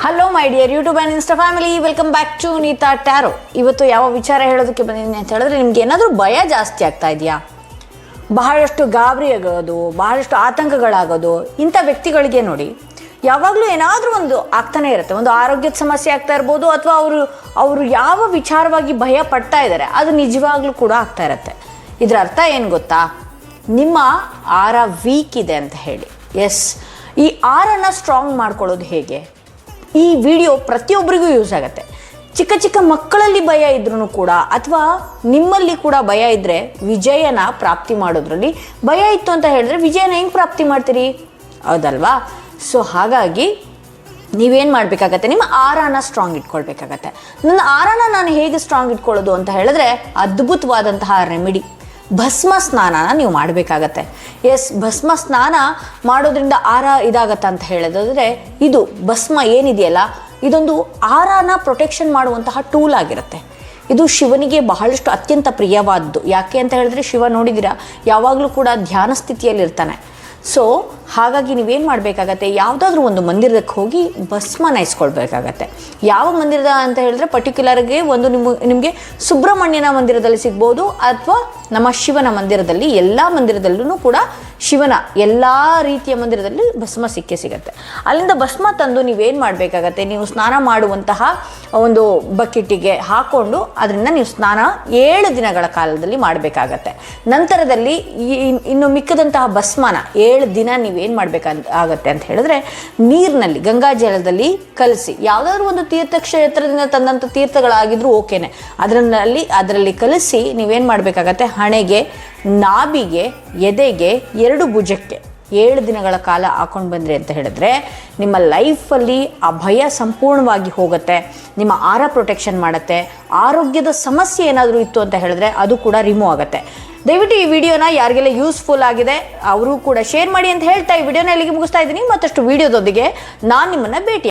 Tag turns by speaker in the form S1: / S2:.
S1: Hello my dear YouTube and Insta family, welcome back to Neeta tarot. ಇವತ್ತು ಯಾವ ವಿಚಾರ ಹೇಳೋದಕ್ಕೆ ಬಂದಿದ್ದೀನಿ ಅಂತ ಹೇಳಿದ್ರೆ, ನಿಮ್ಗೆ ಏನಾದರೂ ಭಯ ಜಾಸ್ತಿ ಆಗ್ತಾ ಇದೆಯಾ, ಬಹಳಷ್ಟು ಗಾಬರಿ ಆಗೋದು, ಬಹಳಷ್ಟು ಆತಂಕಗಳಾಗೋದು, ಇಂಥ ವ್ಯಕ್ತಿಗಳಿಗೆ ನೋಡಿ ಯಾವಾಗಲೂ ಏನಾದರೂ ಒಂದು ಆಗ್ತಾನೆ ಇರುತ್ತೆ. ಒಂದು ಆರೋಗ್ಯದ ಸಮಸ್ಯೆ ಆಗ್ತಾ ಇರ್ಬೋದು, ಅಥವಾ ಅವರು ಯಾವ ವಿಚಾರವಾಗಿ ಭಯ ಪಡ್ತಾ ಇದ್ದಾರೆ ಅದು ನಿಜವಾಗ್ಲೂ ಕೂಡ ಆಗ್ತಾ ಇರುತ್ತೆ. ಇದರ ಅರ್ಥ ಏನು ಗೊತ್ತಾ, ನಿಮ್ಮ ಆರ ವೀಕ್ ಇದೆ ಅಂತ ಹೇಳಿ. ಎಸ್, ಈ ಆರನ್ನು ಸ್ಟ್ರಾಂಗ್ ಮಾಡ್ಕೊಳ್ಳೋದು ಹೇಗೆ, ಈ ವಿಡಿಯೋ ಪ್ರತಿಯೊಬ್ಬರಿಗೂ ಯೂಸ್ ಆಗುತ್ತೆ. ಚಿಕ್ಕ ಚಿಕ್ಕ ಮಕ್ಕಳಲ್ಲಿ ಭಯ ಇದ್ರೂ ಕೂಡ, ಅಥವಾ ನಿಮ್ಮಲ್ಲಿ ಕೂಡ ಭಯ ಇದ್ದರೆ ವಿಜಯನ ಪ್ರಾಪ್ತಿ ಮಾಡೋದ್ರಲ್ಲಿ ಭಯ ಇತ್ತು ಅಂತ ಹೇಳಿದ್ರೆ ವಿಜಯನ ಹೆಂಗೆ ಪ್ರಾಪ್ತಿ ಮಾಡ್ತೀರಿ, ಹೌದಲ್ವಾ? ಸೊ ಹಾಗಾಗಿ ನೀವೇನು ಮಾಡಬೇಕಾಗತ್ತೆ, ನಿಮ್ಮ ಆರನ ಸ್ಟ್ರಾಂಗ್ ಇಟ್ಕೊಳ್ಬೇಕಾಗತ್ತೆ. ನನ್ನ ಆರನ ನಾನು ಹೇಗೆ ಸ್ಟ್ರಾಂಗ್ ಇಟ್ಕೊಳ್ಳೋದು ಅಂತ ಹೇಳಿದ್ರೆ, ಅದ್ಭುತವಾದಂತಹ ರೆಮಿಡಿ ಭಸ್ಮ ಸ್ನಾನನ ನೀವು ಮಾಡಬೇಕಾಗತ್ತೆ. ಎಸ್, ಭಸ್ಮ ಸ್ನಾನ ಮಾಡೋದ್ರಿಂದ ಆರ ಇದಾಗತ್ತೆ ಅಂತ ಹೇಳಿದ್ರೆ, ಇದು ಭಸ್ಮ ಏನಿದೆಯಲ್ಲ, ಇದೊಂದು ಆರನ ಪ್ರೊಟೆಕ್ಷನ್ ಮಾಡುವಂತಹ ಟೂಲ್ ಆಗಿರುತ್ತೆ. ಇದು ಶಿವನಿಗೆ ಬಹಳಷ್ಟು ಅತ್ಯಂತ ಪ್ರಿಯವಾದದ್ದು. ಯಾಕೆ ಅಂತ ಹೇಳಿದ್ರೆ, ಶಿವ ನೋಡಿದ್ದೀರಾ ಯಾವಾಗಲೂ ಕೂಡ ಧ್ಯಾನ ಸ್ಥಿತಿಯಲ್ಲಿ ಇರ್ತಾನೆ. ಸೊ ಹಾಗಾಗಿ ನೀವೇನು ಮಾಡಬೇಕಾಗತ್ತೆ, ಯಾವುದಾದ್ರೂ ಒಂದು ಮಂದಿರಕ್ಕೆ ಹೋಗಿ ಭಸ್ಮನ ಇಸ್ಕೊಳ್ಬೇಕಾಗತ್ತೆ. ಯಾವ ಮಂದಿರದ ಅಂತ ಹೇಳಿದ್ರೆ, ಪರ್ಟಿಕ್ಯುಲರ್ಗೆ ಒಂದು ನಿಮಗೆ ಸುಬ್ರಹ್ಮಣ್ಯನ ಮಂದಿರದಲ್ಲಿ ಸಿಗ್ಬೋದು, ಅಥವಾ ನಮ್ಮ ಶಿವನ ಮಂದಿರದಲ್ಲಿ, ಎಲ್ಲ ಮಂದಿರದಲ್ಲೂ ಕೂಡ ಶಿವನ ಎಲ್ಲ ರೀತಿಯ ಮಂದಿರದಲ್ಲಿ ಭಸ್ಮ ಸಿಗುತ್ತೆ. ಅಲ್ಲಿಂದ ಭಸ್ಮ ತಂದು ನೀವೇನು ಮಾಡಬೇಕಾಗತ್ತೆ, ನೀವು ಸ್ನಾನ ಮಾಡುವಂತಹ ಒಂದು ಬಕೆಟಿಗೆ ಹಾಕ್ಕೊಂಡು ಅದರಿಂದ ನೀವು ಸ್ನಾನ 7 ದಿನಗಳ ಕಾಲದಲ್ಲಿ ಮಾಡಬೇಕಾಗತ್ತೆ. ನಂತರದಲ್ಲಿ ಇನ್ನು ಮಿಕ್ಕದಂತಹ ಭಸ್ಮನ 7 ದಿನ ನೀವೇನು ಮಾಡಬೇಕಾಗತ್ತೆ ಅಂತ ಹೇಳಿದ್ರೆ, ನೀರಿನಲ್ಲಿ ಗಂಗಾಜಲದಲ್ಲಿ ಕಲಸಿ, ಯಾವುದಾದ್ರೂ ಒಂದು ತೀರ್ಥಕ್ಷೇತ್ರದಿಂದ ತಂದಂಥ ತೀರ್ಥಗಳಾಗಿದ್ರೂ ಓಕೆನೆ, ಅದರಲ್ಲಿ ಕಲಸಿ ನೀವೇನು ಮಾಡಬೇಕಾಗತ್ತೆ, ಹಣೆಗೆ, ನಾಭಿಗೆ, ಎದೆಗೆ, 2 ಭುಜಕ್ಕೆ 7 ದಿನಗಳ ಕಾಲ ಹಾಕೊಂಡು ಬಂದ್ರಿ ಅಂತ ಹೇಳಿದ್ರೆ, ನಿಮ್ಮ ಲೈಫಲ್ಲಿ ಆ ಭಯ ಸಂಪೂರ್ಣವಾಗಿ ಹೋಗುತ್ತೆ. ನಿಮ್ಮ ಆರ ಪ್ರೊಟೆಕ್ಷನ್ ಮಾಡುತ್ತೆ. ಆರೋಗ್ಯದ ಸಮಸ್ಯೆ ಏನಾದರೂ ಇತ್ತು ಅಂತ ಹೇಳಿದ್ರೆ ಅದು ಕೂಡ ರಿಮೂವ್ ಆಗುತ್ತೆ. ದಯವಿಟ್ಟು ಈ ವಿಡಿಯೋನ ಯಾರಿಗೆಲ್ಲ ಯೂಸ್ಫುಲ್ ಆಗಿದೆ ಅವರು ಕೂಡ ಶೇರ್ ಮಾಡಿ ಅಂತ ಹೇಳ್ತಾ ಈ ವಿಡಿಯೋನ ಇಲ್ಲಿಗೆ ಮುಗಿಸ್ತಾ ಇದ್ದೀನಿ. ಮತ್ತಷ್ಟು ವಿಡಿಯೋದೊಂದಿಗೆ ನಾನು ನಿಮ್ಮನ್ನು ಭೇಟಿ